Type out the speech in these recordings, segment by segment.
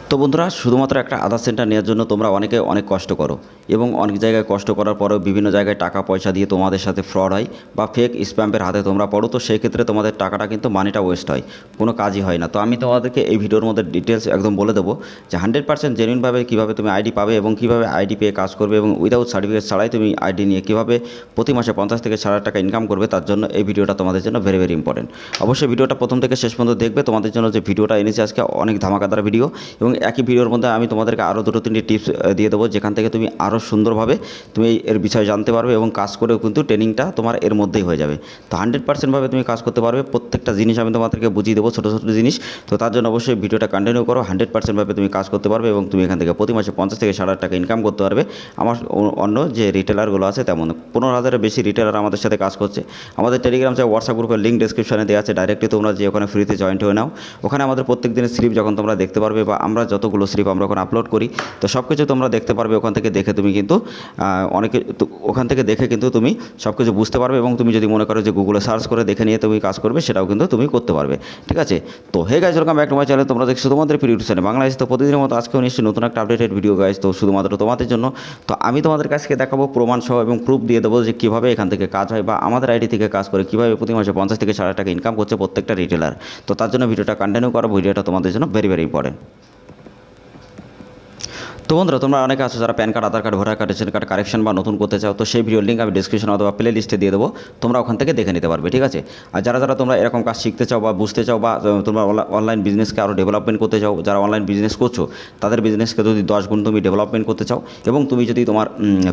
তো বন্ধুরা শুধুমাত্র একটা আধার সেন্টার নেওয়ার জন্য তোমরা অনেকে অনেক কষ্ট করো এবং অনেক জায়গায় কষ্ট করার পরেও বিভিন্ন জায়গায় টাকা পয়সা দিয়ে তোমাদের সাথে ফ্রড হয় বা ফেক স্প্যামের হাতে তোমরা পড়ো। তো সেই ক্ষেত্রে তোমাদের টাকাটা কিন্তু মানিটা ওয়েস্ট হয়, কোনো কাজই হয় না। তো আমি তোমাদেরকে এই ভিডিওর মধ্যে ডিটেলস একদম বলে দেবো যে 100% জেনুইনভাবে কীভাবে তুমি আইডি পাবে এবং কীভাবে আইডি পেয়ে কাজ করবে এবং উইদাউট সার্টিফিকেট ছাড়াই তুমি আইডি নিয়ে কীভাবে প্রতি মাসে 50 থেকে 60 টাকা ইনকাম করবে। তার জন্য এই ভিডিওটা তোমাদের জন্য ভেরি ভেরি ইম্পর্টেন্ট। অবশ্যই ভিডিওটা প্রথম থেকে শেষ পর্যন্ত দেখবে। তোমাদের জন্য যে ভিডিওটা এনেছি আজকে অনেক ধামাকাদার ভিডিও এবং একই ভিডিওর মধ্যে আমি তোমাদেরকে আরও দুটো তিনটি টিপস দিয়ে দেবো, যেখান থেকে তুমি আরও সুন্দরভাবে তুমি এর বিষয়ে জানতে পারবে এবং কাজ করেও কিন্তু ট্রেনিংটা তোমার এর মধ্যেই হয়ে যাবে। তো 100%ভাবে তুমি কাজ করতে পারবে। প্রত্যেকটা জিনিস আমি তোমাদেরকে বুঝিয়ে দেবো, ছোটো ছোটো জিনিস। তো তার জন্য অবশ্যই ভিডিওটা কন্টিনিউ করো। 100%ভাবে তুমি কাজ করতে পারবে এবং তুমি এখান থেকে প্রতি মাসে 50 থেকে 60 টাকা ইনকাম করতে পারবে। আমার অন্য যে রিটেলারগুলো আছে তেমন 15,000-এর বেশি রিটেলার আমাদের সাথে কাজ করছে। আমাদের টেলিগ্রাম চ্যানেল হোয়াটসঅ্যাপ গ্রুপের লিঙ্ক ডেসক্রিপশনে দেওয়া আছে, ডাইরেক্টলি তোমরা যে ওখানে ফ্রিতে জয়েন্ট হয়ে নাও। ওখানে আমাদের প্রত্যেক দিনের স্লিপ যখন তোমরা দেখতে পারবে বা আমরা যতগুলো স্লিপ আমরা ওখানে আপলোড করি তো সব কিছু তোমরা দেখতে পারবে। ওখান থেকে দেখে তুমি কিন্তু ওখান থেকে দেখে কিন্তু তুমি সব কিছু বুঝতে পারবে এবং তুমি যদি মনে করো যে গুগলে সার্চ করে দেখে নিয়ে তুমি কাজ করবে, সেটাও কিন্তু তুমি করতে পারবে। ঠিক আছে? তো hey guys, welcome back to my channel. তোমরা দেখছো তোমাদের প্রিয় ইউটিউব চ্যানেল বাংলাদেশ। তো প্রতিদিনের মতো আজকেও নিশ্চয়ই নতুন একটা আপডেটেড ভিডিও গাইজ, তো শুধুমাত্র তোমাদের জন্য। তো আমি তোমাদের কাছকে দেখাবো প্রমাণ সহ এবং প্রুফ দিয়ে দেবো যে কীভাবে এখান থেকে কাজ হয় বা আমাদের আইডি থেকে কাজ করে কীভাবে প্রতি মাসে 50 থেকে 60 টাকা ইনকাম করছে প্রত্যেকটা রিটেলার। তো তার জন্য ভিডিওটা কন্টিনিউ করো। ভিডিওটা তোমাদের জন্য ভেরি ভেরি ইম্পর্টেন্ট। তো বন্ধুরা, তোমরা অনেকে আছো যারা PAN card, Aadhaar card, voter card, ration card correction বা নতুন করতে চাও। তো সেই ভিডিওর লিঙ্ক আমি ডিসক্রিপশন অথবা প্লে লিস্টে দিয়ে দেবো, তোমরা ওখান থেকে দেখে নিতে পারবে। ঠিক আছে? আর যারা যারা তোমরা এরকম কাজ শিখতে চাও বা বুঝতে চাও বা তোমরা অনলাইন বিজনেসকে আরও ডেভেলপমেন্ট করতে চাও, যারা অনলাইন বিজনেস করছো তাদের বিজনেসকে যদি 10 গুণ তুমি ডেভেলপমেন্ট করতে চাও এবং তুমি যদি তোমার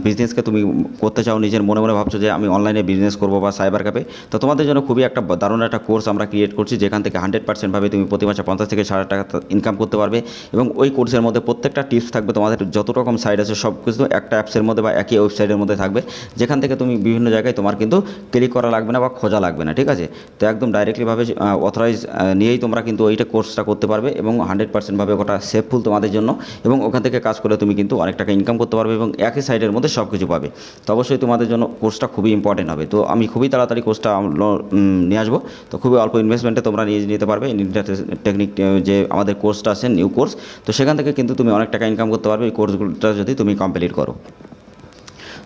বিজনেসকে তুমি করতে চাও, নিজের মনে মনে ভাবছো যে আমি অনলাইনে বিজনেস করবো বা সাইবার ক্যাফে, তো তোমাদের জন্য খুবই একটা দারুণ একটা কোর্স আমরা ক্রিয়েট করছি, যেখান থেকে 100%ভাবে তুমি প্রতি মাসে 50 থেকে 60 টাকা ইনকাম করতে পারবে। এবং ওই কোর্সের মধ্যে প্রত্যেকটা টিপস থাকবে, তোমাদের যত রকম সাইট আছে সব কিছু একটা অ্যাপসের মধ্যে বা একই ওয়েবসাইটের মধ্যে থাকবে, যেখান থেকে তুমি বিভিন্ন জায়গায় তোমার কিন্তু ক্লিক করা লাগবে না বা খোঁজা লাগবে না। ঠিক আছে? তো একদম ডাইরেক্টলিভাবে অথরাইজ নিয়েই তোমরা কিন্তু ওইটা কোর্সটা করতে পারবে এবং 100%ভাবে ওটা সেফফুল তোমাদের জন্য এবং ওখান থেকে কাজ করে তুমি কিন্তু অনেক টাকা ইনকাম করতে পারবে এবং একই সাইটের মধ্যে সব কিছু পাবে। তো অবশ্যই তোমাদের জন্য কোর্সটা খুবই ইম্পর্টেন্ট হবে। তো আমি খুবই তাড়াতাড়ি কোর্সটা নিয়ে আসবো। তো খুবই অল্প ইনভেস্টমেন্টে তোমরা নিয়ে নিতে পারবে টেকনিক যে আমাদের কোর্সটা আছে নিউ কোর্স। তো সেখান থেকে কিন্তু তুমি অনেক টাকা ইনকাম করতে পারবে এই কোর্সগুলোটা যদি তুমি কমপ্লিট করো।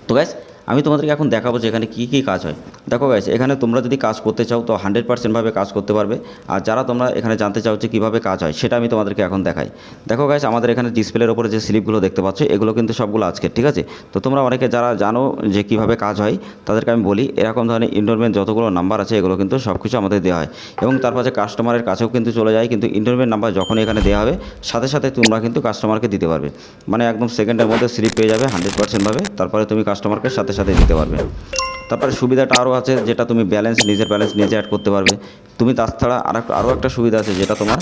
তো গাইস, আমি তোমাদেরকে এখন দেখাবো যে এখানে কী কী কাজ হয়। দেখো গাইস, এখানে তোমরা যদি কাজ করতে চাও তো 100%ভাবে কাজ করতে পারবে। আর যারা তোমরা এখানে জানতে চাও যে কীভাবে কাজ হয়, সেটা আমি তোমাদেরকে এখন দেখাই। দেখো গাইস, আমাদের এখানে ডিসপ্লের ওপরে যে স্লিপগুলো দেখতে পাচ্ছ এগুলো কিন্তু সবগুলো আজকের। ঠিক আছে? তো তোমরা অনেকে যারা জানো যে কীভাবে কাজ হয় তাদেরকে আমি বলি, এরকম ধরনের ইনরোলমেন্ট যতগুলো নাম্বার আছে এগুলো কিন্তু সব কিছু আমাদের দেওয়া হয় এবং তার পাশে কাস্টমারের কাছেও কিন্তু চলে যায়। কিন্তু ইনরোলমেন্ট নাম্বার যখনই এখানে দেওয়া হবে সাথে সাথে তোমরা কিন্তু কাস্টমারকে দিতে পারবে, মানে একদম সেকেন্ডের মধ্যে স্লিপ পেয়ে যাবে 100%ভাবে। তারপরে তুমি কাস্টমারকে সাথে সাথে দিতে পারবে। তারপরে সুবিধাটা আরও আছে, যেটা তুমি নিজের ব্যালেন্স নিজে অ্যাড করতে পারবে। তুমি তাছাড়া আরও একটা সুবিধা আছে, যেটা তোমার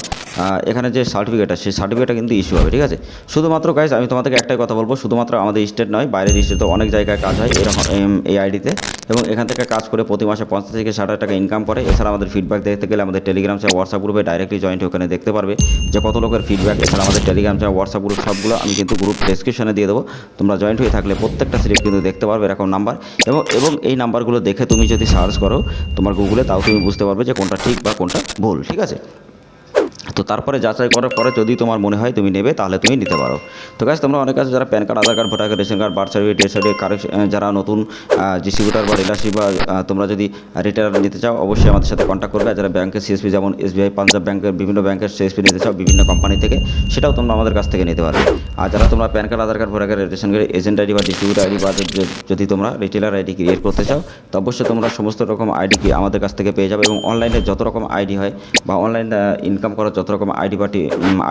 এখানে যে সার্টিফিকেট আছে সেই সার্টিফিকেটটা কিন্তু ইস্যু হবে। ঠিক আছে? শুধুমাত্র গাইজ আমি তোমাদেরকে একটাই কথা বলবো, শুধুমাত্র আমাদের স্টেট নয়, বাইরের স্টেটে অনেক জায়গায় কাজ হয় এরকম এই আইডিতে এবং এখান থেকে কাজ করে প্রতি মাসে 50 থেকে 60 টাকা ইনকাম করে। এছাড়া আমাদের ফিডব্যাক দেখতে গেলে আমাদের টেলিগ্রাম চ্যানেল হোয়াটসঅ্যাপ গ্রুপে ডাইরেক্টলি জয়েন্ট ওখানে দেখতে পারবে যে কত লোকের ফিডব্যাক। এছাড়া আমাদের টেলিগ্রাম চ্যানেল হোয়াটসঅ্যাপ গ্রুপ সবগুলো আমি কিন্তু গ্রুপ ডেসক্রিপশনে দিয়ে দেবো। তোমরা জয়েন্ট হয়ে থাকলে প্রত্যেকটা স্লিপ কিন্তু দেখতে পারবে এরকম নাম্বার এবং এই নাম্বারগুলো দেখে তুমি যদি সার্চ করো তোমার গুগলে, তাও তুমি বুঝতে পারবে যে কোনটা ঠিক বা কোনটা ভুল। ঠিক আছে? তো তারপরে যাচাই করার পরে যদি তোমার মনে হয় তুমি নেবে, তাহলে তুমি নিতে পারো। তো গাইস, তোমরা অনেক আছে যারা PAN card, Aadhaar card, voter card, ration card, birth certificate, death certificate correction, যারা নতুন ডিস্ট্রিবিউটার বা ডিলারশিপ বা তোমরা যদি রিটেলার নিতে চাও অবশ্যই আমাদের সাথে কন্ট্যাক্ট করবে। যারা ব্যাংকের সিএসপি যেমন এসবিআই, পাঞ্জাব ব্যাংকের বিভিন্ন ব্যাংকের সিএসপি নিতে চাও বিভিন্ন কোম্পানি থেকে, সেটাও তোমরা আমাদের কাছ থেকে নিতে পারবে। আর যারা তোমরা PAN card, Aadhaar card, voter card, ration card, agent ID বা ডিস্ট্রিবিউটার আইডি বা যদি তোমরা রিটেলার আইডি ক্রিয়েট করতে চাও, তো অবশ্যই তোমরা সমস্ত রকম আইডি আমাদের কাছ থেকে পেয়ে যাবে এবং অনলাইনে যত রকম আইডি হয় বা অনলাইন ইনকাম করার যত রকম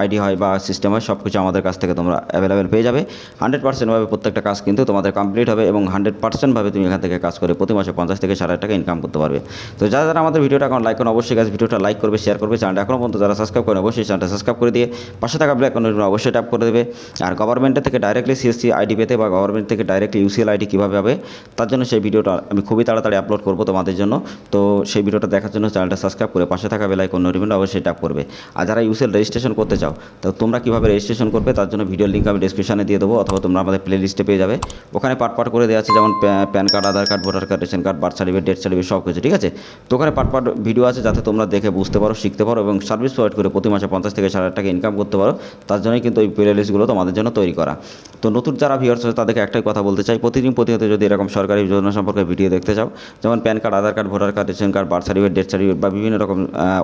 আইডি হয় বা সিস্টেম হয় সব কিছু আমাদের কাছ থেকে তোমরা অ্যাভেলেবেল পেয়ে যাবে। 100%ভাবে প্রত্যেকটা কাজ কিন্তু তোমাদের কমপ্লিট হবে এবং 100%ভাবে তুমি এখান থেকে কাজ করে প্রতি মাসে 50 থেকে 60 টাকা ইনকাম করতে পারবে। তো যারা যারা আমাদের ভিডিওটা এখন লাইক করেন অবশ্যই গাছ ভিডিওটা লাইক করবে, শেয়ার করবে। চ্যানেলটা এখনও পর্যন্ত যারা সাবস্ক্রাইব করেন অবশ্যই চ্যানেলটা সাবস্ক্রাইব করে দিয়ে পাশে থাকা বেল আইকনটা অবশ্যই ট্যাপ করে দেবে। আর গভর্নমেন্টের থেকে ডাইরেক্টলি সিএসসি আইডি পেতে বা গভর্নমেন্ট থেকে ডাইরেক্টলি ইউসিএল আইডি কীভাবে হবে তার জন্য সেই ভিডিওটা আমি খুবই তাড়াতাড়ি আপলোড করবো তোমাদের জন্য। তো সেই ভিডিওটা দেখার জন্য চ্যানেলটা সাবস্ক্রাইব করে পাশে থাকা বেল আইকন নোটিফিকেশন অবশ্যই ট্যাপ করবে। আর যারা ইউসেল রেজিস্ট্রেশন করতে চাও তো তোমরা কীভাবে রেজিস্ট্রেশন করবে তার জন্য ভিডিও লিঙ্ক আমি ডিসক্রিপশনে দিয়ে দেবো, অথবা তোমরা আমাদের প্লে লিস্টে পেয়ে যাবে। ওখানে পার্ট করে দেওয়া আছে, যেমন PAN card, Aadhaar card, voter card, ration card, birth certificate, death certificate সব কিছু, ঠিক আছে। তো ওখানে পার্ট ভিডিও আছে যাতে তোমরা দেখে বুঝতে পারো, শিখতে পারো এবং সার্ভিস প্রোভাইড করে প্রতি মাসে 50 থেকে 60 টাকা ইনকাম করতে পারো। তার জন্যই কিন্তু এই প্লে লিস্টগুলো তোমাদের জন্য তৈরি করা। তো নতুন যারা ভিউয়ার্স আছে তাদেরকে একটাই কথা বলতে চাই, প্রতিনিয়ত যদি এরকম সরকারি যোজনা সম্পর্কে ভিডিও দেখতে চাও, যেমন PAN card, Aadhaar card, voter card, ration card, birth certificate, death certificate বা বিভিন্ন রকম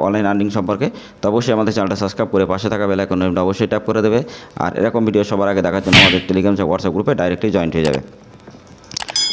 অনলাইন আর্নিং সম্পর্কে, তো অবশ্যই আমাদের চ্যানেলটা সাবস্ক্রাইব করে পাশে থাকা বেল আইকনটা অবশ্যই ট্যাপ করে দেবে। আর এরকম ভিডিও সবার আগে দেখার জন্য আমাদের টেলিগ্রাম হোয়াটসঅ্যাপ গ্রুপে ডাইরেক্টলি জয়েন্ট হয়ে যাবে।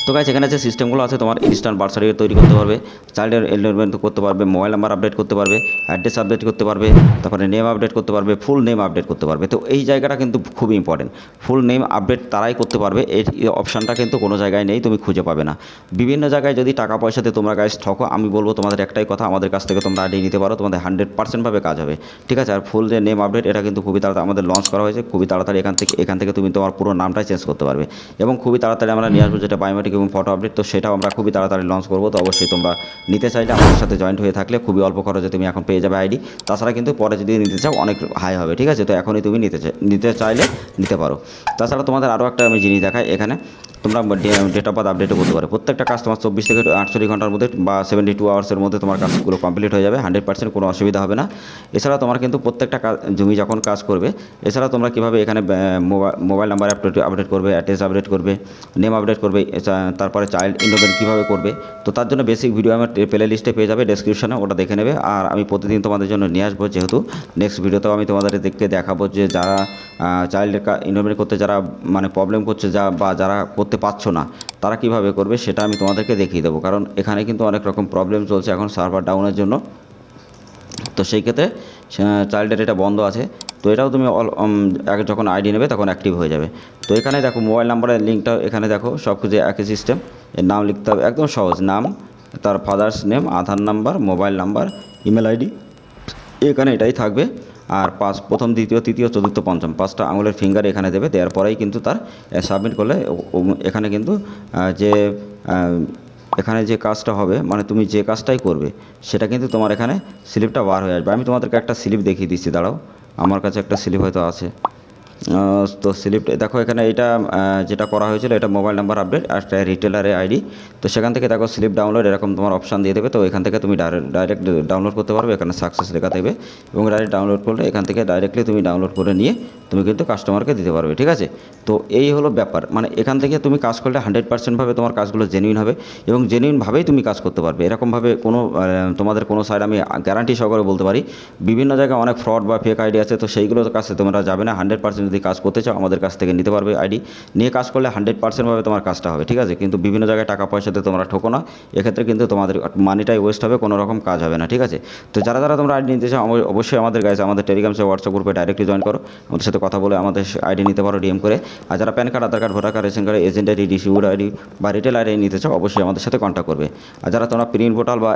তো গাইস, এখানে যে সিস্টেমগুলো আছে, তোমার ইনস্ট্যান্ট বার্থ সার্টিফিকেট তৈরি করতে পারবে, চাইল্ডের এনরোলমেন্ট করতে পারবে, মোবাইল নাম্বার আপডেট করতে পারবে, অ্যাড্রেস আপডেট করতে পারবে, তারপরে নেম আপডেট করতে পারবে, ফুল নেম আপডেট করতে পারবে। তো এই জায়গাটা কিন্তু খুবই ইম্পর্টেন্ট। ফুল নেম আপডেট তারাই করতে পারবে, এই অপশানটা কিন্তু কোনো জায়গায় নেই, তুমি খুঁজে পাবে না। বিভিন্ন জায়গায় যদি টাকা পয়সাতে তোমরা গাইস ঠকো, আমি বলবো তোমাদের একটাই কথা, আমাদের কাছ থেকে তোমরা আইডি নিতে পারো, তোমাদের 100% ভাবে কাজ হবে, ঠিক আছে। আর ফুল যে নেম আপডেট, এটা কিন্তু খুবই তাড়াতাড়ি আমাদের লঞ্চ করা হয়েছে, খুবই তাড়াতাড়ি এখান থেকে তুমি তোমার পুরো নামটাই চেঞ্জ করতে পারবে এবং খুবই তাড়াতাড়ি আমরা নিয়ে আসবো যেটা বায়োমেট্রিক এবং ফটো আপডেট। তো সেটাও আমরা খুবই তাড়াতাড়ি লঞ্চ করবো। তো অবশ্যই তোমরা নিতে চাইলে আমাদের সাথে জয়েন্ট হয়ে থাকলে খুবই অল্প খরচে তুমি এখন পেয়ে যাবে আইডি। তাছাড়া কিন্তু পরে যদি নিতে চাও অনেক হাই হবে, ঠিক আছে। তো এখনই তুমি নিতে চাইলে নিতে পারো। তাছাড়া তোমাদের আরও একটা আমি জিনিস দেখাই, এখানে তোমরা ডেট অফ বার্থ আপডেটও করতে পারো। প্রত্যেকটা কাজ তোমার 24 থেকে 48 ঘন্টার মধ্যে বা 72 আওয়ার্সের মধ্যে তোমার কাজগুলো কমপ্লিট হয়ে যাবে, 100% কোনো অসুবিধা হবে না। এছাড়া তোমার কিন্তু প্রত্যেকটা জমি যখন কাজ করবে, এছাড়া তোমরা কীভাবে এখানে মোবাইল নাম্বার আপডেট করবে, অ্যাড্রেস আপডেট করবে, নেম আপডেট করবে, তারপরে চাইল্ড এনরোলমেন্ট কীভাবে করবে। তো তার জন্য বেসিক ভিডিও আমার প্লে লিস্টে পেয়ে যাবে ডেসক্রিপশনে, ওটা দেখে নেবে। আর আমি প্রতিদিন তোমাদের জন্য নিয়ে আসবো, যেহেতু নেক্সট ভিডিওতেও আমি তোমাদের দেখাবো যে যারা চাইল্ডের এনরোলমেন্ট করতে যারা মানে প্রবলেম করছে বা যারা করতে পারছো না তারা কিভাবে করবে সেটা আমি তোমাদেরকে দেখিয়ে দেবো। কারণ এখানে কিন্তু অনেক রকম প্রবলেম চলছে এখন সার্ভার ডাউনের জন্য। তো সেই ক্ষেত্রে চাইল্ডের এটা বন্ধ আছে, তো এটাও তুমি যখন আইডি নেবে তখন অ্যাক্টিভ হয়ে যাবে। তো এখানে দেখো মোবাইল নাম্বারের লিঙ্কটা, এখানে দেখো সব কিছু একই সিস্টেম। এর নাম লিখতে হবে, একদম সহজ নাম, তার father's name, Aadhaar number, mobile number, email ID, এখানে এটাই থাকবে। আর প্রথম, দ্বিতীয়, তৃতীয়, চতুর্থ, পঞ্চম 5টা আঙুলের ফিঙ্গার এখানে দেবে, দেওয়ার পরেই কিন্তু তার সাবমিট করলে এখানে কিন্তু এখানে যে কাজটা হবে, মানে তুমি যে কাজটাই করবে সেটা কিন্তু তোমার এখানে স্লিপটা বার হয়ে আসবে। আমি তোমাদেরকে একটা স্লিপ দেখিয়ে দিচ্ছি, দাঁড়াও, আমার কাছে একটা স্লিপ হয়তো আছে। তো স্লিপটা দেখো, এখানে এটা যেটা করা হয়েছিল এটা মোবাইল নাম্বার আপডেট আর রিটেলারের আইডি। তো সেখান থেকে দেখো স্লিপ ডাউনলোড এরকম তোমার অপশান দিয়ে দেবে। তো এখান থেকে তুমি ডাইরেক্ট ডাউনলোড করতে পারবে, এখানে সাকসেস লেখা দেবে এবং ডাইরেক্ট ডাউনলোড করলে এখান থেকে ডাইরেক্টলি তুমি ডাউনলোড করে নিয়ে তুমি কিন্তু কাস্টমারকে দিতে পারবে, ঠিক আছে। তো এই হলো ব্যাপার, মানে এখান থেকে তুমি কাজ করলে 100% ভাবে তোমার কাজগুলো জেনুইন হবে এবং জেনুইনভাবেই তুমি কাজ করতে পারবে। এরকমভাবে তোমাদের কোনো সাইড আমি গ্যারান্টি সহকারে বলতে পারি, বিভিন্ন জায়গায় অনেক ফ্রড বা ফেক আইডি আছে, তো সেইগুলোর কাছে তোমরা যাবে না। 100% যদি কাজ করতে চাও আমাদের কাছ থেকে নিতে পারবে আইডি, নিয়ে কাজ করলে 100% ভাবে তোমার কাজটা হবে, ঠিক আছে। কিন্তু বিভিন্ন জায়গায় টাকা পয়সাতে তোমরা ঠকো না, এক্ষেত্রে কিন্তু তোমাদের মানিটাই ওয়েস্ট হবে, কোনো রকম কাজ হবে না, ঠিক আছে। তো যারা তোমরা আইডি নিতে চাও অবশ্যই আমাদের আমাদের টেলিগ্রাম হোয়াটসঅ্যাপ গ্রুপে ডাইরেক্টলি জয়েন করো, আমাদের সাথে কথা বলে আমাদের আইডি নিতে পারো ডিএম করে। আর যারা PAN card, Aadhaar card, voter card, ration card, agent ID, distributor ID বা রিটেল আইডি নিতে চাও অবশ্যই আমাদের সাথে কন্ট্যাক্ট করবে। আর যারা তোমরা প্রিন্ট পোর্টাল বা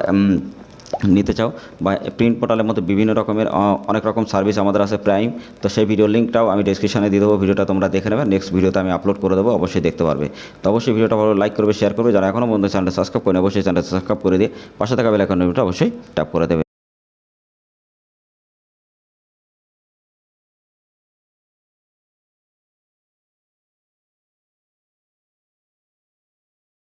নিতে চাও বা প্রিন্ট পোর্টালের মধ্যে বিভিন্ন রকমের অনেক রকম সার্ভিস আমাদের আছে প্রাইম, তো সেই ভিডিও লিঙ্কটাও আমি ডেসক্রিপশনে দিয়ে দেবো, ভিডিওটা তোমরা দেখে নেবে, নেক্সট ভিডিওতে আমি আপলোড করে দেবো, অবশ্যই দেখতে পারবে। তো অবশ্যই ভিডিওটা ভালো লাইক করবে, শেয়ার করবে, যারা এখনও পর্যন্ত চ্যানেলটা সাবস্ক্রাইব করেন অবশ্যই চ্যানেলটা সাবস্ক্রাইব করে দিয়ে পাশে থাকা বেল আইকনটা অবশ্যই ট্যাপ করে দেবে।